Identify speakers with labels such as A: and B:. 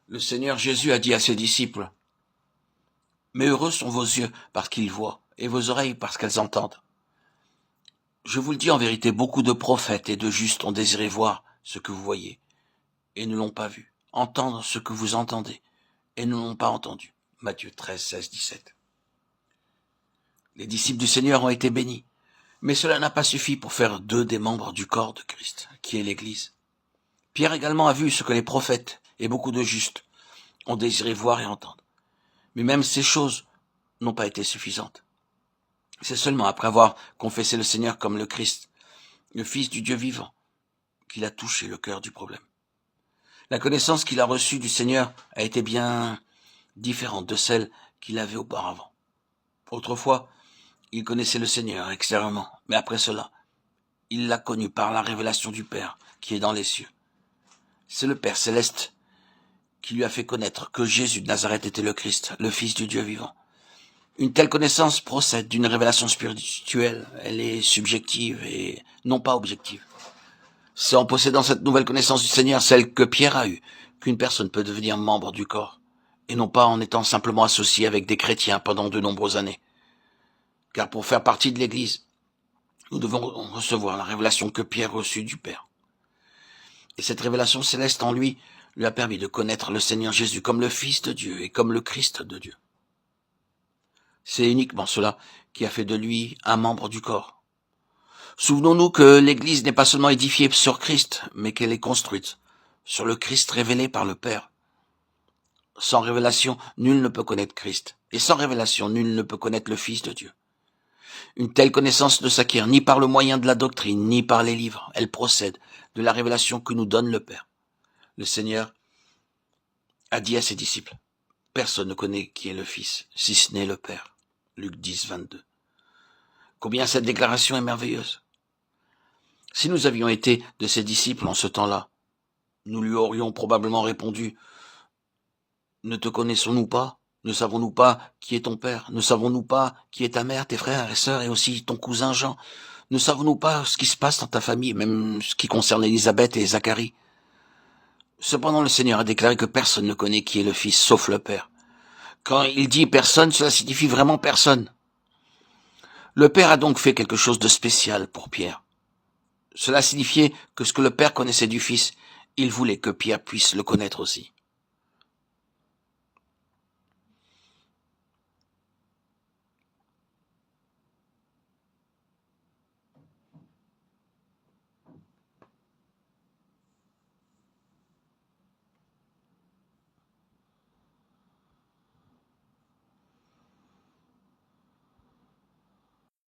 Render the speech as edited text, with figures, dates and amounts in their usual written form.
A: Le Seigneur Jésus a dit à ses disciples, « Mais heureux sont vos yeux parce qu'ils voient, et vos oreilles parce qu'elles entendent. Je vous le dis en vérité, beaucoup de prophètes et de justes ont désiré voir ce que vous voyez, et ne l'ont pas vu, entendre ce que vous entendez, et ne l'ont pas entendu. » Matthieu 13, 16, 17. Les disciples du Seigneur ont été bénis, mais cela n'a pas suffi pour faire d'eux des membres du corps de Christ, qui est l'Église. Pierre également a vu ce que les prophètes et beaucoup de justes ont désiré voir et entendre. Mais même ces choses n'ont pas été suffisantes. C'est seulement après avoir confessé le Seigneur comme le Christ, le Fils du Dieu vivant, qu'il a touché le cœur du problème. La connaissance qu'il a reçue du Seigneur a été bien différente de celle qu'il avait auparavant. Autrefois, il connaissait le Seigneur extérieurement, mais après cela, il l'a connu par la révélation du Père qui est dans les cieux. C'est le Père céleste qui lui a fait connaître que Jésus de Nazareth était le Christ, le Fils du Dieu vivant. Une telle connaissance procède d'une révélation spirituelle, elle est subjective et non pas objective. C'est en possédant cette nouvelle connaissance du Seigneur, celle que Pierre a eue, qu'une personne peut devenir membre du corps, et non pas en étant simplement associée avec des chrétiens pendant de nombreuses années. Car pour faire partie de l'Église, nous devons recevoir la révélation que Pierre reçut du Père. Et cette révélation céleste en lui a permis de connaître le Seigneur Jésus comme le Fils de Dieu et comme le Christ de Dieu. C'est uniquement cela qui a fait de lui un membre du corps. Souvenons-nous que l'Église n'est pas seulement édifiée sur Christ, mais qu'elle est construite sur le Christ révélé par le Père. Sans révélation, nul ne peut connaître Christ, et sans révélation, nul ne peut connaître le Fils de Dieu. Une telle connaissance ne s'acquiert ni par le moyen de la doctrine, ni par les livres. Elle procède de la révélation que nous donne le Père. Le Seigneur a dit à ses disciples, « Personne ne connaît qui est le Fils, si ce n'est le Père. » Luc 10, 22. Combien cette déclaration est merveilleuse. Si nous avions été de ses disciples en ce temps-là, nous lui aurions probablement répondu, « Ne te connaissons-nous pas ? Ne savons-nous pas qui est ton père ? Ne savons-nous pas qui est ta mère, tes frères et sœurs et aussi ton cousin Jean ? Ne savons-nous pas ce qui se passe dans ta famille, même ce qui concerne Élisabeth et Zacharie ?» Cependant, le Seigneur a déclaré que personne ne connaît qui est le Fils, sauf le Père. Quand il dit personne, cela signifie vraiment personne. Le Père a donc fait quelque chose de spécial pour Pierre. Cela signifiait que ce que le Père connaissait du Fils, il voulait que Pierre puisse le connaître aussi.